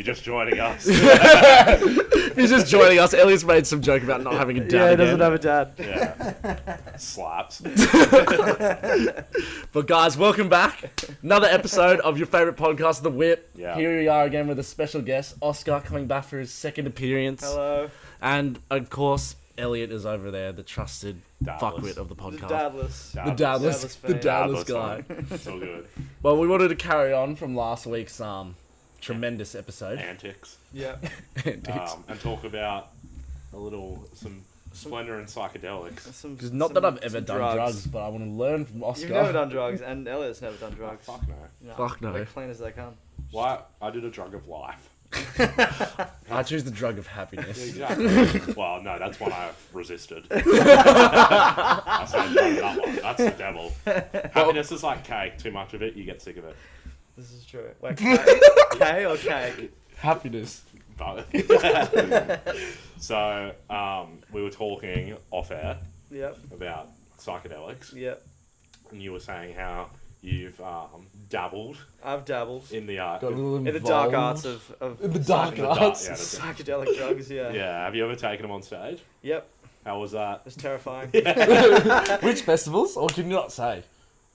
you're just joining us. If you're just joining us, Elliot's made some joke about not having a dad. Yeah, he again. doesn't have a dad. Yeah. Slaps. But guys, welcome back. Another episode of your favourite podcast, The Whip. Yeah. Here we are again with a special guest, Oscar, coming back for his second appearance. Hello. And, of course, Elliot is over there, the trusted Dadless. fuckwit of the The podcast. dadless. The dadless, the fan. dadless guy. It's all good. Well, we wanted to carry on from last week's tremendous episode. Antics. Yeah. And talk about some splendor and psychedelics. Because not that I've ever done drugs, but I want to learn from Oscar. You've never done drugs, and Elliot's never done drugs. Fuck no. Fuck no. They're clean as they come. Why? I did a drug of life. I choose the drug of happiness. Exactly. Well, no, that's one I've resisted. I said no, that one. That's the devil. Happiness is like cake. Too much of it, you get sick of it. This is true. Wait, K or cake? Happiness. Both. So, we were talking off air Yep. about psychedelics, Yep. and you were saying how you've dabbled I've dabbled in the Got a little in the dark involved. arts of In the dark psychedelic- arts. yeah, that's it. psychedelic drugs. Yeah. Yeah, have you ever taken them on stage? Yep. How was that? It's terrifying. Which festivals? Or can you not say?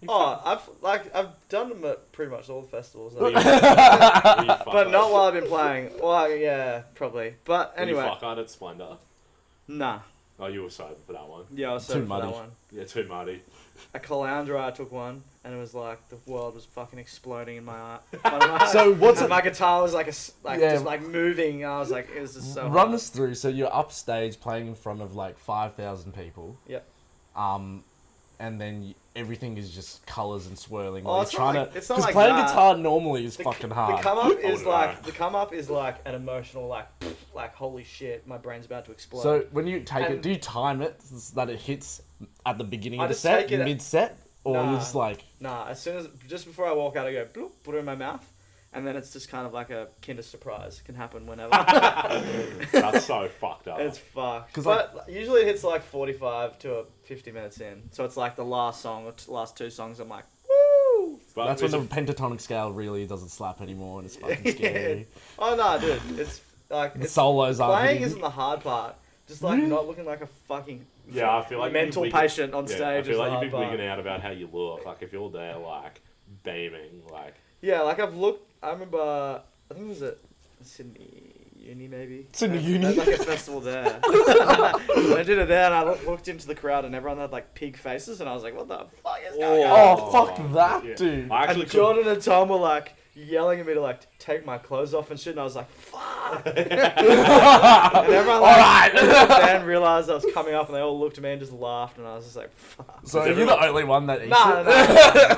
Oh, I've done them at pretty much all the festivals. Were you fuck But not up? while I've been playing. Well, yeah, probably. But Were you anyway, fuck hard at Splendor? Nah. Oh, you were sober for that one. Yeah, I was Too sober for muddy. that one. Yeah, too muddy. At Caloundra, I took one, and it was like the world was fucking exploding in my eye. So what's and it? my guitar was like Yeah. just like moving. And I was like, it was just so. Run hard. us through. So you're upstage playing in front of like 5,000 people. Yep. And then everything is just colours and swirling. Oh, while it's you're not trying like- to. it's not Because like playing that. guitar normally is fucking The hard. come up is no. like an emotional like holy shit, my brain's about to explode. So when you take it, And- do you time it so that it hits at the beginning I of the just set, take it at- mid-set, or Nah. you're just like? Nah, as soon as just before I walk out, I go bloop, put it in my mouth, and then it's just kind of like a Kinder Surprise. It can happen whenever. That's so fucked up. It's fucked. 'Cause, But usually it hits like 45 to 50 minutes in, so it's like the last song or last two songs. I'm like, woo! But That's when is the pentatonic scale really doesn't slap anymore, and it's fucking scary. Oh no, dude, it's like The it's, solos are playing hitting. isn't the hard part. Just like not looking like a fucking Yeah, I feel like mental you'd be wigging- patient on yeah, stage. I is feel the like hard you'd be part. wigging out about how you look. Like if you're there, like beaming, like Yeah, like I've looked. I remember. I think it was at Sydney Uni, maybe. Sydney They Uni? had, like a festival there. I did it there, and I looked into the crowd, and everyone had like pig faces, and I was like, "What the fuck is going on?" Oh, fuck that, yeah. dude. I actually And Jordan and Tom were like yelling at me to like take my clothes off and shit, and I was like, "Fuck!" And everyone like, then realized I was coming up, and they all looked at me and just laughed, and I was just like, "Fuck." So you're the only one that eats No, it?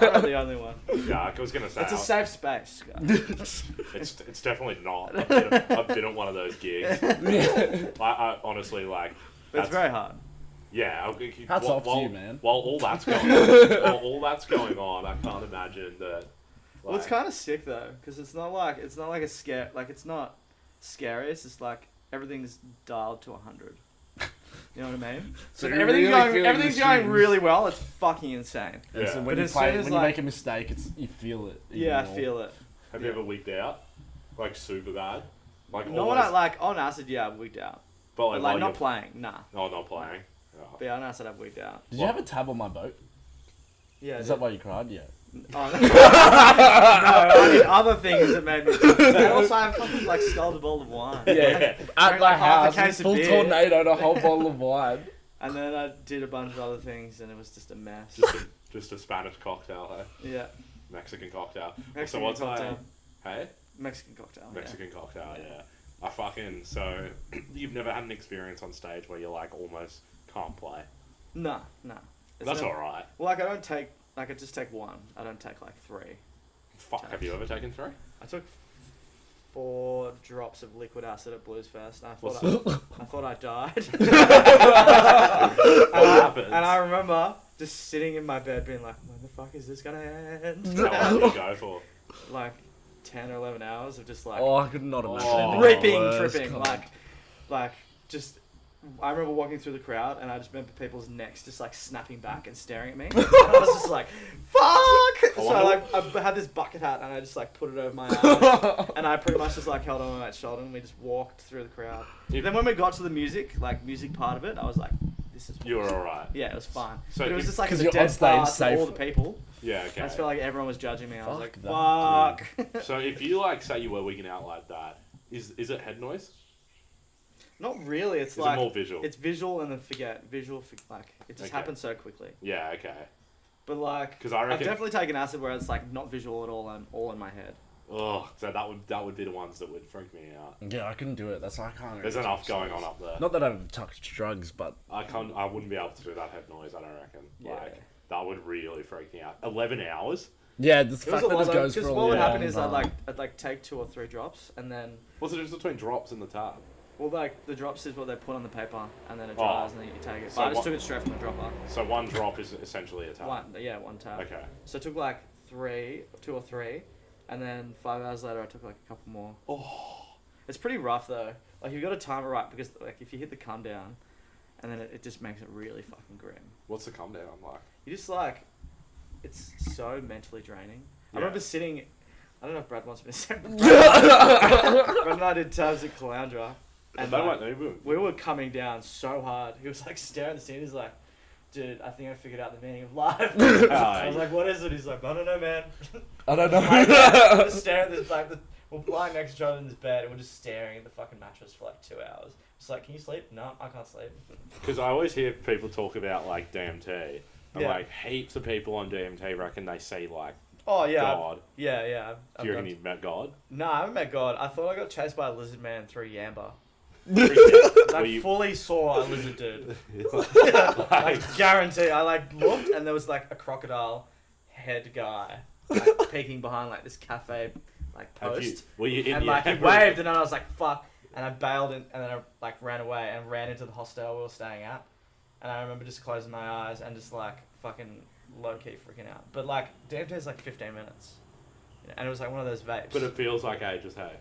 I'm not the only one. Yeah, I was gonna say It's a safe space. guys. it's definitely not. I've been at one of those gigs. I honestly like. But it's very hard. Yeah, Hats off to you, man. While all that's going on, I can't imagine that. Well, it's kind of sick though, because it's not like a scare. Like it's not scary. It's just like everything's dialed to 100. You know what I mean? So if you're everything's really going feeling everything's the going strings. really well. It's fucking insane. And so Yeah. when But you as play, soon as, when you like- make a mistake, you feel it. even Yeah, I more. feel it. Have you ever wigged out? Like super bad? Like Not when almost, I like on acid. Yeah, I've wigged out. but But like, like while not you're- playing. Nah. No, not playing. Oh. But yeah, on acid I've wigged out. Did you have a tab on my boat? Yeah. Is that why you cried? Yeah. Oh, no. No, I mean other things that made me. And also I fucking like sculled a bowl of wine. Yeah. At Drank, my like, half a house, case of full beer. tornado and a whole bottle of wine. And then I did a bunch of other things, and it was just a mess. Just a Spanish cocktail, hey? Yeah. Mexican cocktail. Mexican so what's cocktail. Hey? Mexican cocktail. Mexican cocktail, yeah. I fucking so you've never had an experience on stage where you like almost can't play. Yeah. No. It's That's never- alright. Well, like I just take one. I don't take like three. Fuck, have you ever taken 3? I took 4 drops of liquid acid at Blues Fest. And I What's thought I died. What happens? And I remember just sitting in my bed being like, when the fuck is this gonna end? How long did you go for? Like 10 or 11 hours of just like Oh, I could not imagine. Oh. anything ripping, worse. tripping, God. like just I remember walking through the crowd, and I just remember people's necks just like snapping back and staring at me. And I was just like, "Fuck!" So I had this bucket hat, and I just like put it over my eyes, and I pretty much just like held on my mate's shoulder, and we just walked through the crowd. Then when we got to the music part of it, I was like, "This is." You were alright. Yeah, it was fun. So but it was just like because the you're on dead stage pass safe. all the people. Yeah, okay. I just felt like everyone was judging me. I was like, Fuck "Fuck." So if you like say you were wigging out like that, is it head noise? Not really. It's Is like it more visual? It's visual and then like it just Okay. happens so quickly. Yeah, okay. But like, 'Cause I reckon- I've definitely taken acid where it's like not visual at all and all in my head. Oh, so that would be the ones that would freak me out. Yeah, I couldn't do it. That's why I can't. There's really enough touch going drugs. on up there. Not that I've touched drugs, but I wouldn't be able to do that head noise. I don't reckon. Yeah. Like that would really freak me out. 11 hours. yeah, the It was fact a that lot it goes for because a what would long happen is time. I'd like take 2 or 3 drops and then What's the difference between drops and the tab? well like the drops is what they put on the paper and then it Oh. dries and then you take it. So But I just what- took it straight from the dropper. So one drop is essentially a tab. One tab. Okay. So I took like 2 or 3, and then 5 hours later I took like a couple more. Oh. It's pretty rough though. Like you've got to time it right because like if you hit the come down, and then it just makes it really fucking grim. What's the come down like? You just like, it's so mentally draining. I Yeah. remember sitting. I don't know if Brad wants me to say. Brad and I did tabs at Caloundra, and They like, won't even. we were coming down so hard. He was like staring at the scene. He's like, "Dude, I think I figured out the meaning of life." I was like, "What is it?" He's like, "I don't know, man." I don't know. Like, just staring at this like we're lying next to each other in this bed and we're just staring at the fucking mattress for like 2 hours. It's like, "Can you sleep?" "No, I can't sleep." Because I always hear people talk about like DMT. And Yeah. like heaps of people on DMT reckon they see like Oh yeah, God. yeah. Do you reckon you've met God? No, I haven't met God. I thought I got chased by a lizard man through Yamba. Were I you- fully saw a lizard dude. Like, Like guarantee. I like looked and there was like a crocodile head guy like peeking behind like this cafe like have you, post. were you in And your like he waved and then I was like fuck and I bailed and then I like ran away and ran into the hostel we were staying at. And I remember just closing my eyes and just like fucking low key freaking out. But like DMT is like 15 minutes. And it was like one of those vapes. But it feels like ages, hey.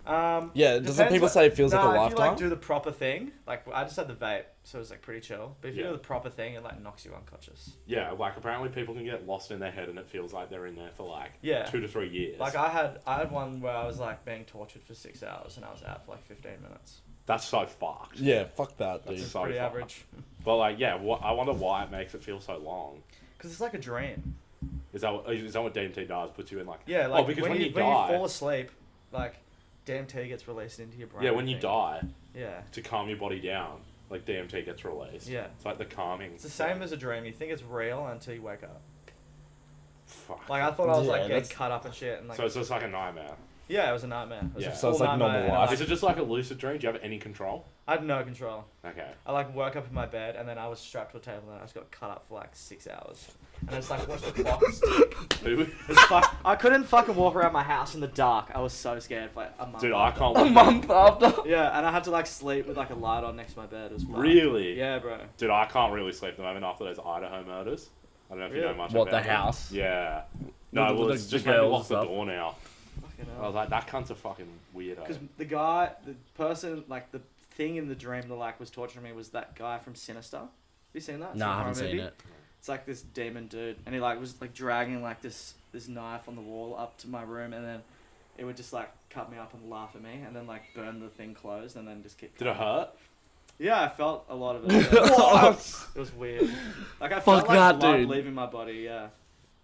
Yeah, doesn't depends people what- say it feels like a If you lifetime? like do the proper thing, like I just had the vape, so it was like pretty chill. But if you Yeah. do the proper thing, it like knocks you unconscious. Yeah, like apparently people can get lost in their head and it feels like they're in there for like Yeah. 2 to 3 years. Like I had one where I was like being tortured for 6 hours and I was out for like 15 minutes. That's so fucked. Yeah, fuck that, dude. That's so Pretty fucked. average. But like, yeah, I wonder why it makes it feel so long. Because it's like a dream. Is that what DMT does? Puts you in like Yeah, like because when, when you, you when die, you fall asleep, like DMT gets released into your brain. yeah, I when you think. die, Yeah. to calm your body down, like DMT gets released. Yeah. It's like the calming. It's the same as a dream. You think it's real until you wake up. Fuck. Like I thought I was Yeah, like getting that's- cut up and shit. And like So it's just like a nightmare. yeah, it was a nightmare. It was Yeah. a So it's full like nightmare, normal and, life. Is it just like a lucid dream? Do you have any control? I had no control. Okay. I like woke up in my bed and then I was strapped to a table and I just got cut up for like 6 hours. And I just like watched the clock tick. Who- It was I couldn't fucking walk around my house in the dark. I was so scared for like a month. Dude, I after. can't. A month after. Yeah, and I had to like sleep with like a light on next to my bed. It was fucked. Really? Yeah, bro. Dude, I can't really sleep at the moment after those Idaho murders. I don't know if you know Really? much What, about the them. house? Yeah. No, With well, the- it's the just made me girls lock the stuff? door now. Fucking I hell. was like, that cunt's a fucking weirdo. Because the person, like the thing in the dream that like was torturing me was that guy from Sinister. Have you seen that? It's No, a I horror haven't seen movie. it. It's like this demon dude, and he like was like dragging like this knife on the wall up to my room, and then it would just like cut me up and laugh at me, and then like burn the thing closed, and then just keep. Did it hurt? Yeah, I felt a lot of it. Yeah. It was weird. Like I felt Fuck like that, blood dude. leaving my body. Yeah,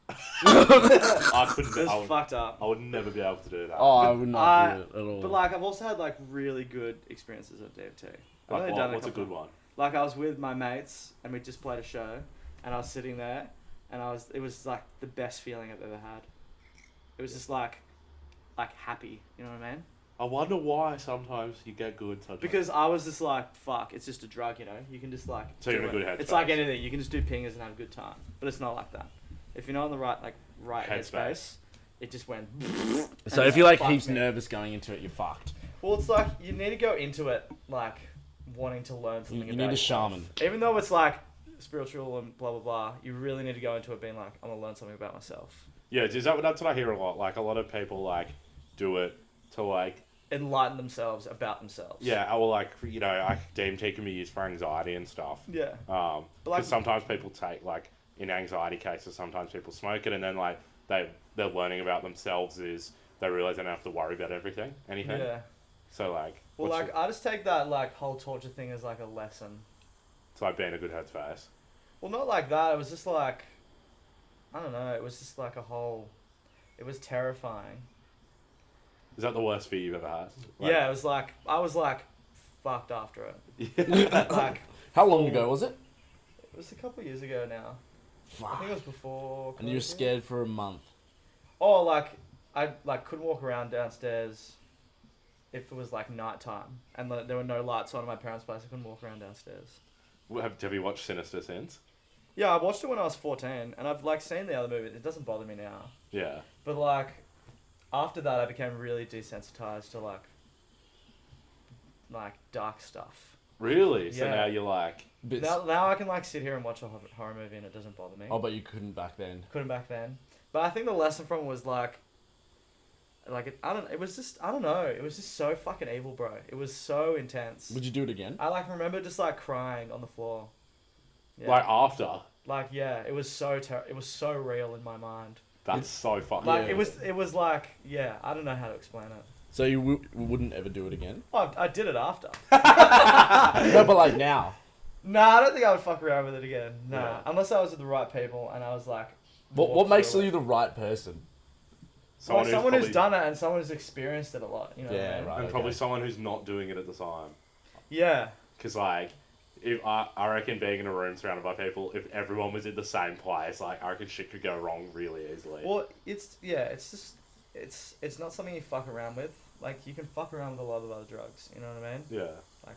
I couldn't. it I was would, fucked up. I would never be able to do that. Oh, I would not I- do it at all. But like I've also had like really good experiences at DMT. I've only done What's a couple. good one? Like I was with my mates and we just played a show, and I was sitting there, and it was like the best feeling I've ever had. It was just like happy, you know what I mean? I wonder why sometimes you get good. Sometimes. Because I was just like, fuck, it's just a drug, you know? You can just like. So you're do in a it. good It's headspace. like anything. You can just do pingers and have a good time. But it's not like that. If you're not in the right Headspace. headspace, it just went. So and if you're like fucked heaps me. nervous going into it, you're fucked. Well, it's like you need to go into it like wanting to learn something You about need a yourself. shaman. Even though it's like spiritual and blah blah blah, you really need to go into it being like, I'm gonna learn something about myself. Yeah, that's what I hear a lot. Like a lot of people like do it to like enlighten themselves about themselves. Yeah, or like, you know, DMT can be used for anxiety and stuff. Yeah. Because like- sometimes people take, like, in anxiety cases, sometimes people smoke it, and then, like, they're learning about themselves is they realize they don't have to worry about anything. Yeah. So, like... Well, like, I just take that, like, whole torture thing as, like, a lesson. It's like being a good headspace. Well, not like that. It was just, like... I don't know. It was just, like, a whole... It was terrifying. Is that the worst fear you've ever had? Yeah, it was, like... I was, like, fucked after it. Yeah. Like... How long ago was it? It was a couple of years ago now. I think it was before... And you were scared for a month. Oh, like... I, like, couldn't walk around downstairs... if it was like nighttime and there were no lights on in my parents' place. I couldn't walk around downstairs. Have you watched Sinister since? Yeah, I watched it when I was 14 and I've like seen the other movies. It doesn't bother me now. Yeah. But like after that I became really desensitized to like dark stuff. Really? So Yeah. now you're like... Now I can like sit here and watch a horror movie and it doesn't bother me. Oh, but you couldn't back then. Couldn't back then. But I think the lesson from it was like it was just so fucking evil, bro. It was so intense. Would you do it again? I like remember just like crying on the floor. Yeah. Like after? Like yeah, it was so it was so real in my mind. That's so fucking... Like Yeah. it was like yeah, I don't know how to explain it. So you wouldn't ever do it again? Oh, I did it after. No, but like now. Nah, I don't think I would fuck around with it again. Nah, Yeah. unless I was with the right people and I was like. What makes through you it. the right person? Someone who's done it and someone who's experienced it a lot. You know. Yeah, what I mean? right. And probably okay. someone who's not doing it at the time. Yeah. Because, like, if I reckon being in a room surrounded by people, if everyone was in the same place, like, I reckon shit could go wrong really easily. Well, it's just it's not something you fuck around with. Like you can fuck around with a lot of other drugs. You know what I mean? Yeah. Like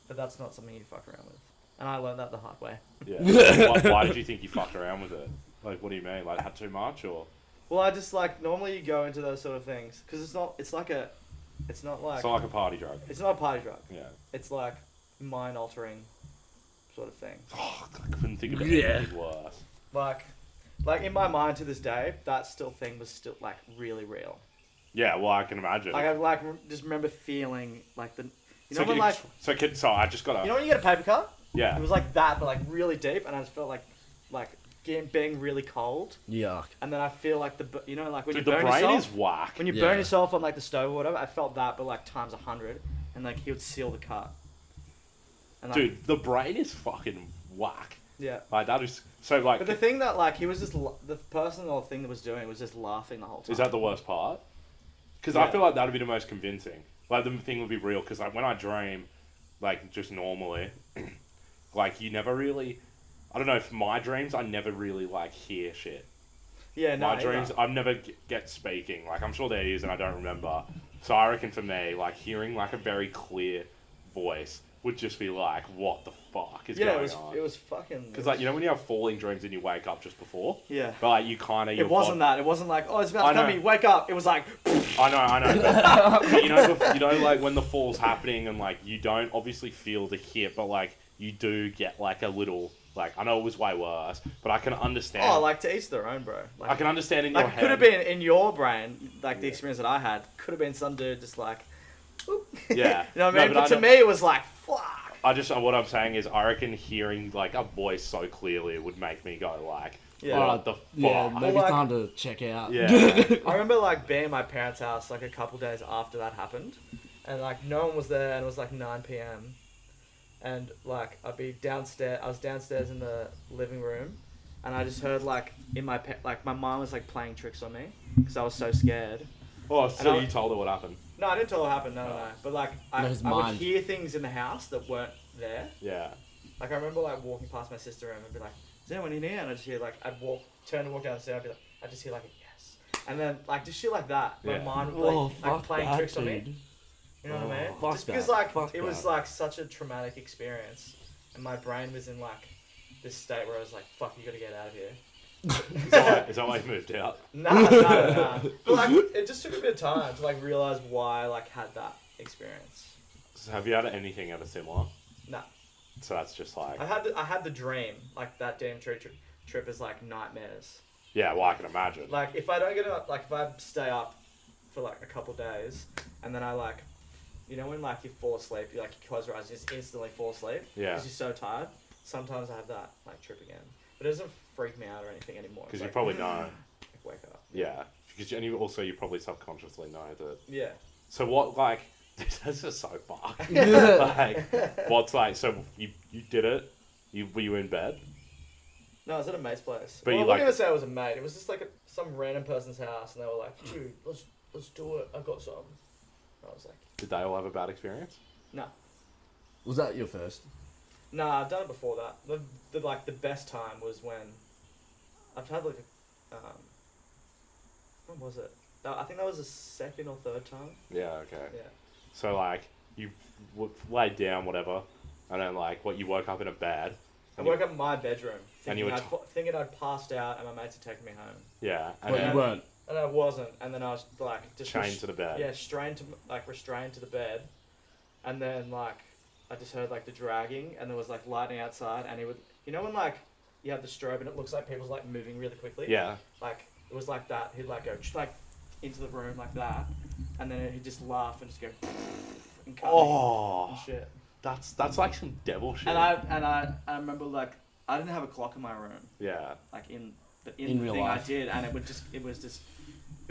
but that's not something you fuck around with. And I learned that the hard way. Yeah. Why did you think you fucked around with it? Like, what do you mean? Like, had too much, or...? Well, I just like normally you go into those sort of things because it's not like it's not like a party drug. it's not a party drug. Yeah. It's like mind altering sort of thing. Oh, I couldn't think of Yeah. anything worse. Like in my mind to this day, that thing was still like really real. Yeah, well, I can imagine. Like I just remember feeling like the you know so, when like so I just got you know when you get a paper cut? Yeah. It was like that, but like really deep, and I just felt like being really cold. Yuck. And then I feel like you know like when Dude, you the burn brain yourself, is whack. when you Yeah. burn yourself on like the stove or whatever, I felt that, but like times 100, and like he would seal the cut. And, like, Dude, the brain is fucking whack. Yeah. Like, that is... So, like... But the thing that like he was just the person or thing that was doing it was just laughing the whole time. Is that the worst part? Because Yeah. I feel like that would be the most convincing. Like, the thing would be real, because like, when I dream, like, just normally, like, you never really... I don't know, for my dreams, I never really, like, hear shit. Yeah, no. My dreams, I never get speaking. Like, I'm sure there is, and I don't remember. So I reckon for me, like, hearing, like, a very clear voice would just be like, what the fuck is going on? it was fucking. Because, like, you know when you have falling dreams and you wake up just before? Yeah. But, like, you kind of... It wasn't that. It wasn't like, oh, it's about I to come know. me. Wake up. It was like. I know. But you know, like, when the fall's happening and, like, you don't obviously feel the hit, but, like, you do get, like, a little... Like, I know it was way worse, but I can understand... Oh, like, to each their own, bro. Like, I can understand in like your it head... could have been in your brain, like, the experience that I had. Could have been some dude just like... Whoop. Yeah. You know what No, I mean? but But I to know- me, it was like, fuck. What I'm saying is, I reckon hearing, like, a voice so clearly would make me go, like, Yeah. what the fuck? Yeah, maybe like- time to check out. Yeah. I remember, like, being at my parents' house, like, a couple days after that happened. And, like, no one was there, and it was, like, 9 p.m. And, like, I was downstairs in the living room, and I just heard, like, my mom was, like, playing tricks on me, because I was so scared. Oh, so And I- you told her what happened? No, I didn't tell her what happened, no. But, like, I his would mind. hear things in the house that weren't there. Yeah. Like, I remember, like, walking past my sister room and be like, is anyone in here? And I just hear, like, turn and walk downstairs, I'd just hear, like, a yes. And then, like, just shit like that. My Yeah. mind would, Oh, like fuck playing that, tricks on dude. me. You know what I mean? Fuck Just because, that. like, Fuck it was, that. like, such a traumatic experience. And my brain was in, like, this state where I was like, fuck, you gotta get out of here. Is that why you moved out? Nah. But, like, it just took a bit of time to, like, realize why I, like, had that experience. So have you had anything ever similar? Nah. So that's just like... I had the dream, like, that damn trip is, like, nightmares. Yeah, well, I can imagine. Like, if I don't get up, like, if I stay up for like a couple days, and then I like, you know when like you fall asleep, you close your eyes, you just instantly fall asleep. Yeah. Because you're so tired. Sometimes I have that like trip again, but it doesn't freak me out or anything anymore. Because It's you like, probably know. like, wake up. Yeah. Because you probably subconsciously know that. Yeah. So what like? This is so fucked. Like, what's like? So you did it. Were you in bed? No, I was at a mate's place. But Well, you I like- wouldn't even say it was a mate. It was just like some random person's house, and they were like, "Dude, let's do it. I got some." And I was like, Did they all have a bad experience? "No, Was that your first? no, I've done it before that. The best time was when I've had like when was it? I think that was the second or third time. Yeah. Okay. Yeah. So like you laid down whatever, and then like you woke up in a bed. I woke up in my bedroom And you thinking, were thinking I'd passed out and my mates had taken me home. Yeah. And But then you weren't. And I wasn't. And then I was like just chained to the bed. Yeah, restrained to the bed. And then like I just heard like the dragging, and there was like lightning outside, and it would, you know when like you have the strobe and it looks like people's like moving really quickly. Yeah. Like it was like that. He'd like go like into the room like that, and then he'd just laugh and just go and cut me Oh, and shit. that's like some devil shit. And I remember like I didn't have a clock in my room. Yeah. Like in In the real thing life. I did, and it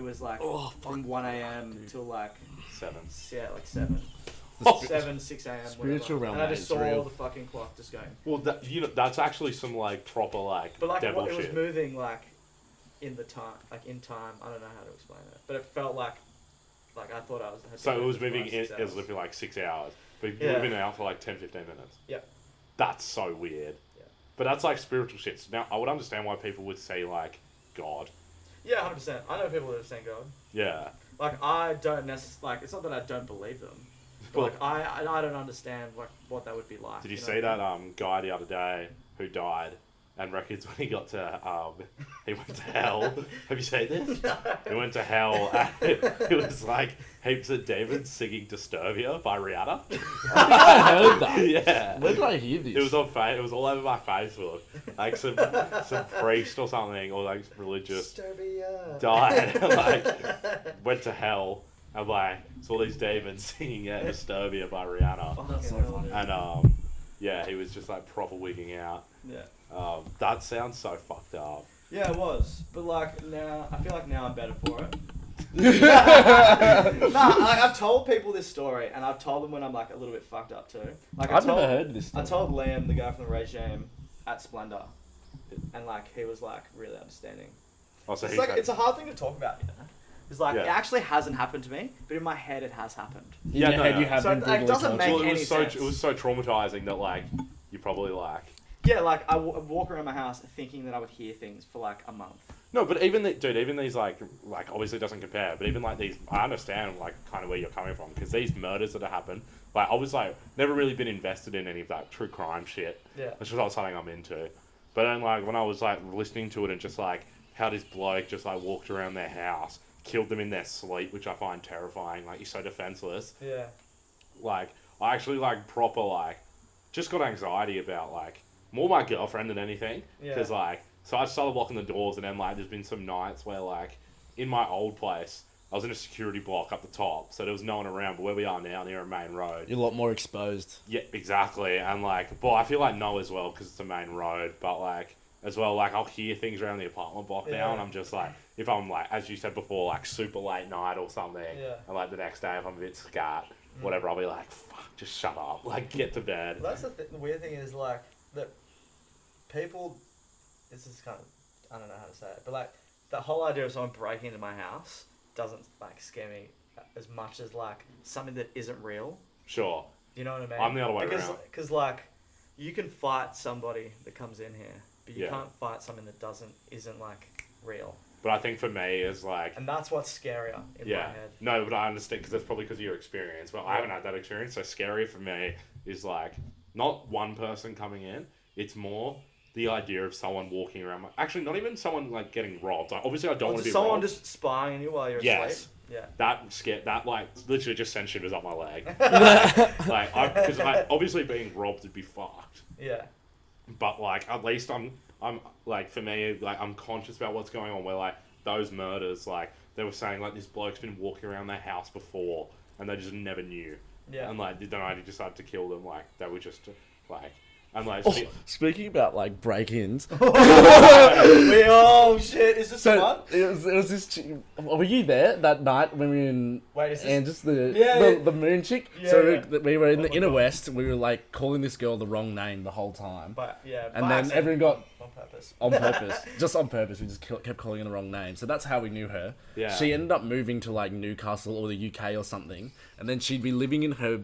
was like from 1 a.m. till like 7. yeah, like 7. The 7, 6 a.m. spiritual whatever. realm, And I mate, just it's saw real. the fucking clock just going. Well, that's actually some like proper like But like devil it was shit. moving like in the time, like in time. I don't know how to explain it, but it felt like I thought I was. had So been it was there for moving 6 in hours. as if like 6 hours, but you've Yeah. been out for like 10, 15 minutes. Yep. That's so weird. Yeah. But that's like spiritual shit. So now I would understand why people would say like God. Yeah, 100%. I know people that have seen God. Yeah. Like I don't necessarily like. It's not that I don't believe them. But like I don't understand like what that would be like. Did you know see what I that mean? guy the other day who died and records when he got to he went to hell? Have you seen this? He went to hell and it was like heaps of demons singing Disturbia by Rihanna. I heard that. Yeah. Where did I hear this? It was on it was all over my Facebook. Like some priest or something or like religious Disturbia. died and like went to hell and like saw these demons singing Disturbia by Rihanna. Fucking That's so hell, funny. dude. And yeah, he was just like proper wigging out. Yeah. That sounds so fucked up. Yeah, it was. But like now, I feel like now I'm better for it. I've told people this story, and I've told them when I'm like a little bit fucked up too. Like I've never heard this I story. told Liam, the guy from the regime, at Splendor, and like he was like really understanding. Also, It's like it's a hard thing to talk about, you know. It's like Yeah. it actually hasn't happened to me, but in my head it has happened. In Yeah, your no, head, no. you have So been it brutally doesn't tortured. make well, any sense. it was so traumatizing that like you probably like Yeah, like I walk around my house thinking that I would hear things for like a month. no, but even even these like obviously it doesn't compare, but even like these, I understand like kind of where you're coming from because these murders that have happened, like I was like never really been invested in any of that true crime shit. Yeah. It's just not something I'm into. But then like when I was like listening to it and just like how this bloke just like walked around their house, killed them in their sleep, which I find terrifying. Like you're so defenseless. Yeah. Like I actually like proper like just got anxiety about like more my girlfriend than anything Yeah. because like so I started locking the doors and then like there's been some nights where like in my old place I was in a security block up the top so there was no one around, but where we are now near a main road, You're a lot more exposed. yeah, exactly. And like well I feel like no as well because it's a main road, but like as well like I'll hear things around the apartment block now and I'm just like if I'm like as you said before like super late night or something and like the next day if I'm a bit scat whatever I'll be like fuck just shut up, like get to bed. Well, that's the weird thing is like that people. This is kind of I don't know how to say it, but like the whole idea of someone breaking into my house doesn't like scare me as much as like something that isn't real. Sure. You know what I mean? I'm the other way around. Because like you can fight somebody that comes in here, but you Yeah. can't fight something that isn't like real. But I think for me is like And that's what's scarier in my yeah, head. no, but I understand because that's probably because of your experience. But I haven't had that experience, so scary for me is like not one person coming in. It's more the idea of someone walking around. Actually, not even someone like getting robbed. Like, obviously, I don't want to be someone robbed. just spying on you while you're Yes. asleep. Yeah. That scared. That like literally just sent shivers up my leg. Like, because obviously being robbed would be fucked. Yeah. But like at least I'm like for me like I'm conscious about what's going on. Where like those murders like they were saying like this bloke's been walking around their house before, and they just never knew. Yeah. And like, then I decided to kill them. Like, they were just like, and like. Speaking about like break-ins. Oh shit! Is this the one? It was this. Were you there that night when we were in? Wait, is this? And just the moon chick. Yeah, so yeah. we were in the inner God. west. We were like calling this girl the wrong name the whole time. But yeah. And then everyone got on purpose. on purpose, just on purpose. We just kept calling her the wrong name. So that's how we knew her. Yeah. She ended up moving to like Newcastle or the UK or something, and then she'd be living in her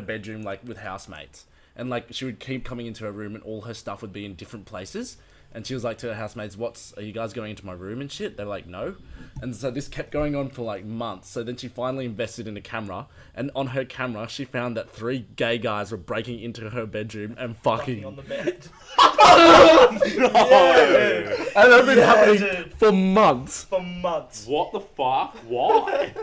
bedroom like with housemates, and like she would keep coming into her room, and all her stuff would be in different places. And she was like to her housemates, are you guys going into my room and shit? They're like, no. And so this kept going on for like months. So then she finally invested in a camera. And on her camera, she found that 3 gay guys were breaking into her bedroom and fucking on the bed. No. And that's been happening dude. for months. For months. What the fuck? Why?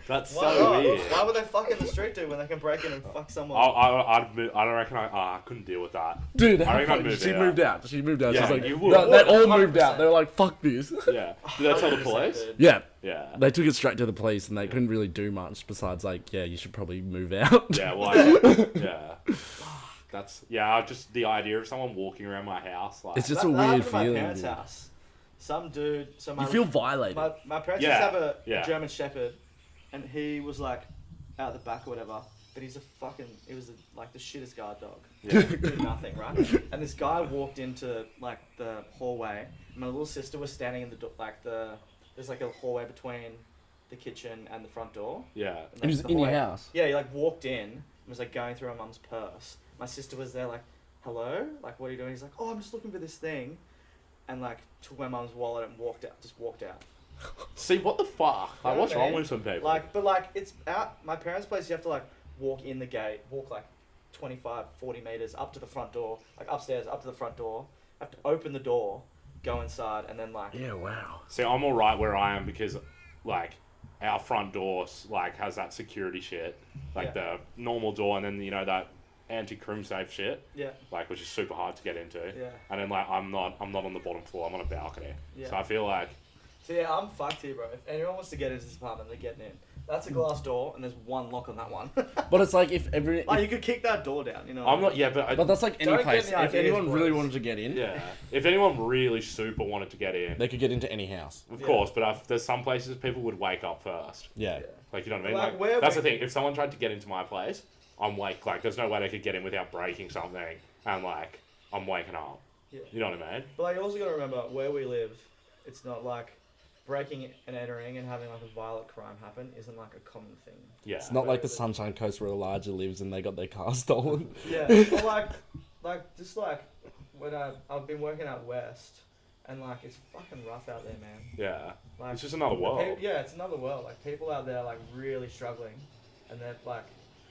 That's so weird. Why would they fuck in the street, dude, when they can break in and fuck someone? I don't reckon I couldn't deal with that. Dude, I reckon I'd move she out. moved out. She moved out. Yeah, She's like, you would. they all moved 100%. out. They were like, fuck this. Yeah. Did they tell the police? Dude. Yeah. Yeah. They took it straight to the police and they couldn't really do much besides like, yeah, you should probably move out. Yeah, well, yeah. That's, just the idea of someone walking around my house, like... It's just That a weird happened to feeling. My parents' dude. house. Some dude. So my, You feel violated. My parents Yeah, used to have yeah. a German Shepherd, and he was like out the back or whatever. But he's like the shittest guard dog. Yeah. Did nothing, right? And this guy walked into like the hallway. And my little sister was standing in the door, there's like a hallway between the kitchen and the front door. Yeah. He was the in your hallway- house. Yeah, he like walked in and was like going through her mum's purse. My sister was there like, hello? Like, what are you doing? He's like, oh, I'm just looking for this thing. And like took my mum's wallet and walked out. See, what the fuck? Like, You know what's what I wrong mean? with some people? Like, but like it's out my parents' place, you have to like walk in the gate, walk like 25, 40 meters up to the front door, like upstairs up to the front door, have to open the door, go inside, and then like Yeah, wow. See, I'm alright where I am because, like, our front door, like, has that security shit. Like, the normal door, and then, you know, that anti-crim safe shit. Yeah. Like, which is super hard to get into. Yeah. And then, like, I'm not on the bottom floor, I'm on a balcony. Yeah. So I feel like... So yeah, I'm fucked here, bro. If anyone wants to get into this apartment, they're getting in. That's a glass door, and there's one lock on that one. But it's like if you could kick that door down, you know. I'm not... Yeah, but... But that's like any Don't get place. the If ideas, anyone really boys. wanted to get in, Yeah. If anyone really super wanted to get in... they could get into any house. Of course, but there's some places people would wake up first. Yeah. Like, you know what I mean? Like, Like, where that's we- the thing. If someone tried to get into my place, I'm like, there's no way they could get in without breaking something. And, like, I'm waking up. Yeah. You know what I mean? But like, you also got to remember where we live. It's not like breaking and entering and having like a violent crime happen isn't like a common thing. Yeah. It's not like the Sunshine Coast where Elijah lives and they got their car stolen. Yeah. Or like just like when I've been working out west, and like it's fucking rough out there, man. Yeah. Like It's just another world. It's another world. Like people out there like really struggling, and they're like,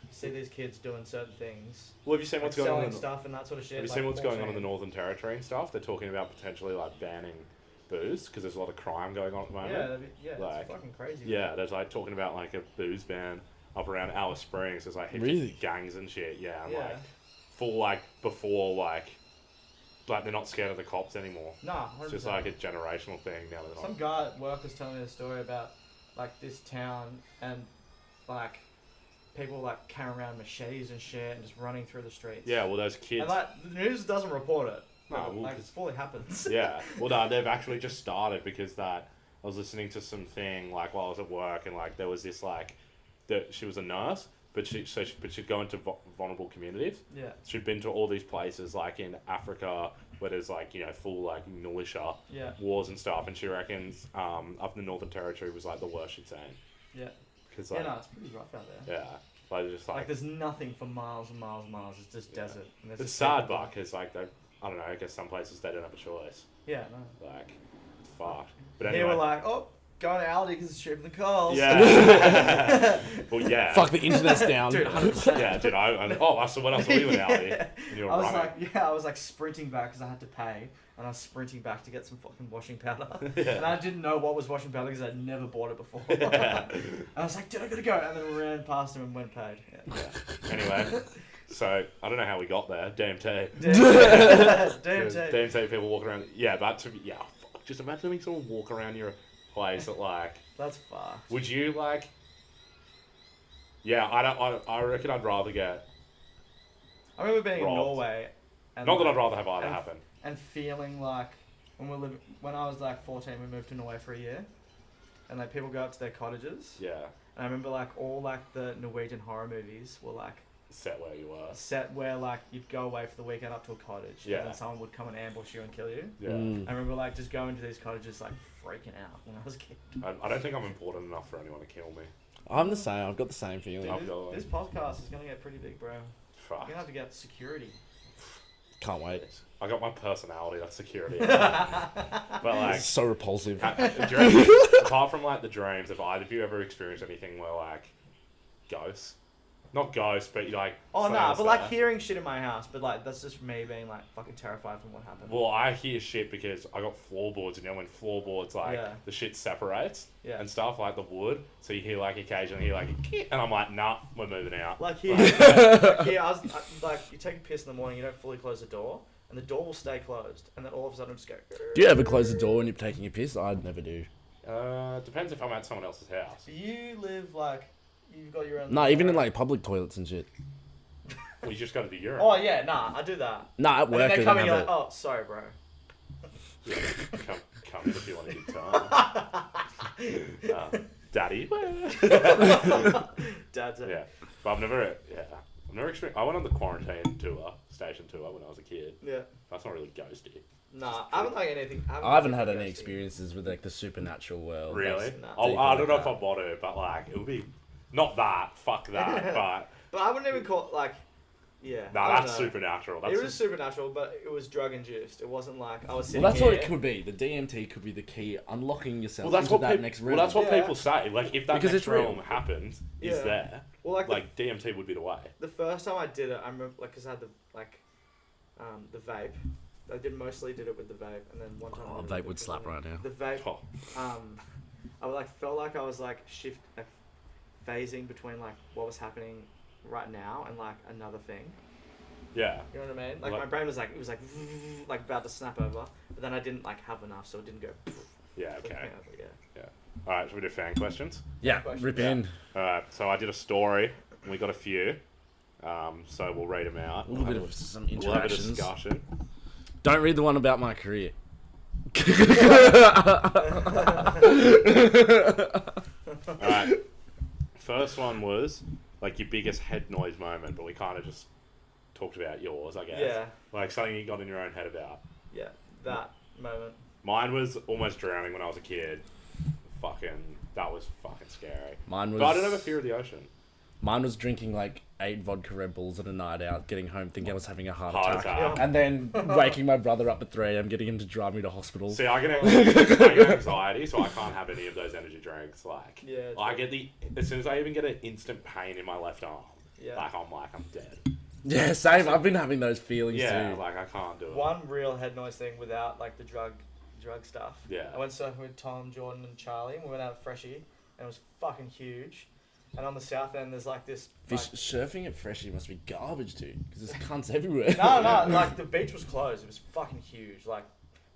you see these kids doing certain things. Well, have you seen Like what's going on? selling In stuff and that sort of shit. have you like seen what's going on in the 14. Northern Territory and stuff? They're talking about potentially like banning booze because there's a lot of crime going on at the moment. It's fucking crazy. Yeah, there's like talking about like a booze ban up around Alice Springs. There's like heaps Really? of gangs and shit. Yeah, and Yeah. like full like before like they're not scared of the cops anymore. Nah, 100%. It's just like a generational thing now. They're Some not. guy at work was telling me a story about like this town and like people like carrying around machetes and shit and just running through the streets. Yeah, well, those kids. And like the news doesn't report it. No, but, well, like 'cause- it fully happens. Yeah, well, no, they've actually just started because I was listening to some thing like while I was at work, and like there was this like that she was a nurse, but she'd go into vulnerable communities. Yeah. She'd been to all these places like in Africa where there's like, you know, full like militia Yeah. wars and stuff, and she reckons up in the Northern Territory was like the worst she'd seen. Yeah. Cause like No, it's pretty rough out there. yeah, like just Like like there's nothing for miles and miles and miles. It's just desert. And there's it's just sad, people- but because like I don't know, I guess some places they don't have a choice. Yeah, no. Like it's fucked. But Here anyway. we're like, oh, going to Aldi because it's cheaper than Coles. Yeah. Well, yeah. Fuck, the internet's down. Dude, 100%. Yeah, dude. So when else were you in Aldi? And you were I was running. like, I was like sprinting back because I had to pay, and I was sprinting back to get some fucking washing powder, Yeah. and I didn't know what was washing powder because I'd never bought it before. Yeah. I was like, dude, I gotta go, and then ran past him and went paid. Yeah. Yeah. Anyway, so I don't know how we got there. DMT. DMT. DMT people walking around. Yeah, but fuck, just imagine having someone walk around your place that like. That's fucked. Would you like? Yeah, I reckon I'd rather get. I remember being robbed. in Norway. And Not that I'd rather have either and, happen. And feeling like when I was like 14, we moved to Norway for a year, and like people go up to their cottages. Yeah. And I remember like all like the Norwegian horror movies were like Set where you were. set where like you'd go away for the weekend up to a cottage. Yeah. And then someone would come and ambush you and kill you. Yeah. I remember like just going to these cottages like freaking out when I was a kid. I don't think I'm important enough for anyone to kill me. I'm the same. I've got the same feeling. Dude, this podcast is gonna get pretty big, bro. Fuck. You're gonna have to get security. Can't wait. I got my personality, that's security. But like, It's so repulsive. apart from like the dreams, have either of you ever experienced anything where like ghosts? Not ghosts, but you like. Oh something nah, else but like there. hearing shit in my house, but like that's just me being like fucking terrified from what happened. Well, I hear shit because I got floorboards, and you know when floorboards like Yeah. the shit separates Yeah. and stuff like the wood, so you hear like occasionally hear like a kit, and I'm like, nah, we're moving out. Like here, like here, like you take a piss in the morning, you don't fully close the door, and the door will stay closed, and then all of a sudden it'll just go. Do you ever close the door when you're taking a piss? I'd never do. Depends if I'm at someone else's house. Do you live like you've got your own? Nah, even in like public toilets and shit. Well, you just go to the urine. Oh yeah, nah, I do that. Nah, at And then work they they come don't in, you're have like, it. oh, sorry, bro. Yeah, come in if you want a good time. Daddy. Dad's it. Yeah, but I've never experienced. I went on the quarantine tour, station tour when I was a kid. Yeah. That's not really ghosty. Nah, I haven't like anything. I haven't had anything any ghosty. experiences with like the supernatural world. Really? That's Nah. Oh, deep I like don't know if that. I bought it, but like it would be not that. Fuck that. But But I wouldn't even call it like, yeah. no, I don't that's know. supernatural. That's It was supernatural, but it was drug induced. It wasn't like I was sitting Well, that's here. what it could be. The DMT could be the key, unlocking yourself well, that's into what that people. next Well, realm. that's what Yeah. people say. Like if that Because next it's real. realm happens, is Yeah. there? Well, like DMT would be the way. the first time I did it, I remember like because I had the vape. I mostly did it with the vape, and then one time. Oh, I did it vape with would the slap right now. The vape. Oh. I like felt like I was like phasing between like what was happening right now and like another thing. Yeah. You know what I mean? Like my brain was like it was like like about to snap over, but then I didn't like have enough, so it didn't go. Yeah. flipping Okay. over, yeah. All right. Should we do fan questions? Yeah, Question. rip Yeah. in. All right. So I did a story. And we got a few. So we'll read them out. A little bit of some We'll have a interactions. discussion. Don't read the one about my career. All right. First one was like your biggest head noise moment, but we kind of just talked about yours, I guess. Yeah. Like something you got in your own head about. Yeah, that moment. Mine was almost drowning when I was a kid. That was fucking scary. Mine was. But I don't have a fear of the ocean. Mine was drinking like 8 vodka Red Bulls at a night out, getting home thinking I was having a heart Heart attack, attack. and then waking my brother up at 3 a.m, getting him to drive me to hospital. See, I get anxiety, so I can't have any of those energy drinks. Like, Yeah, I get as soon as I even get an instant pain in my left arm, Yeah. I'm dead. Yeah, same. I've been having those feelings Yeah, too. like I can't do it. One real head noise thing without like the drug stuff. Yeah. I went surfing with Tom, Jordan, and Charlie, and we went out at Freshie, and it was fucking huge. And on the south end, there's like this. Fish surfing at Freshie must be garbage, dude, because there's cunts everywhere. No, like the beach was closed. It was fucking huge. Like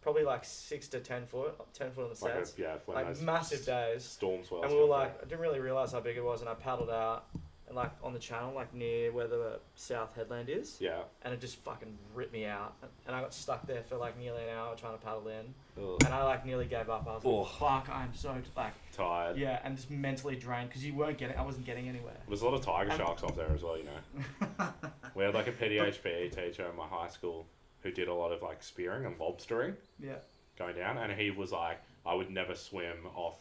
probably like 6 to 10 foot, 10 foot on the Like, sets. when Like those massive days. storm swells. And we were come like, I didn't really realize how big it was, and I paddled out, and like on the channel, like near where the South Headland is. through. Yeah. And it just fucking ripped me out, and I got stuck there for like nearly an hour trying to paddle in, Ugh. and I like nearly gave up. I was like, fuck, I'm so like, Tired. yeah, and just mentally drained because I wasn't getting anywhere. There's a lot of tiger sharks off there as well, you know. We had like a PDHPE teacher in my high school who did a lot of like spearing and lobstering Yeah. going down, and he was like, I would never swim off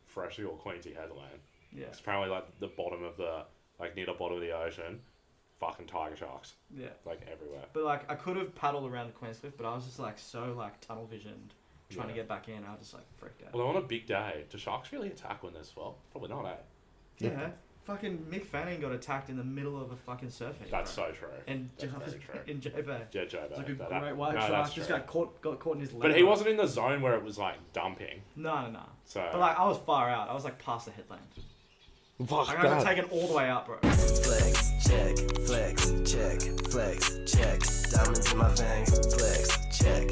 Freshie or Queensy Headland. Yeah. It's apparently like the bottom of near the bottom of the ocean, fucking tiger sharks, Yeah. like everywhere. But like I could have paddled around the Queenscliff, but I was just like so like tunnel visioned trying to get back in. I just like freaked out. Well, on a big day, do sharks really attack when there's swell? Probably not, eh? Yeah. Fucking Mick Fanning got attacked in the middle of a fucking surf heat. That's bro. so true. And That's very true. in J-Bay. Yeah, Joe. It's like a great white no, shark that's just true. got caught in his leg. But he wasn't in the zone where it was like dumping. No. So. But like I was far out. I was like past the headland. Fuck I got that. taken all the way out, bro. Flex, check, flex, check, flex, check. Diamonds in my veins, flex, check,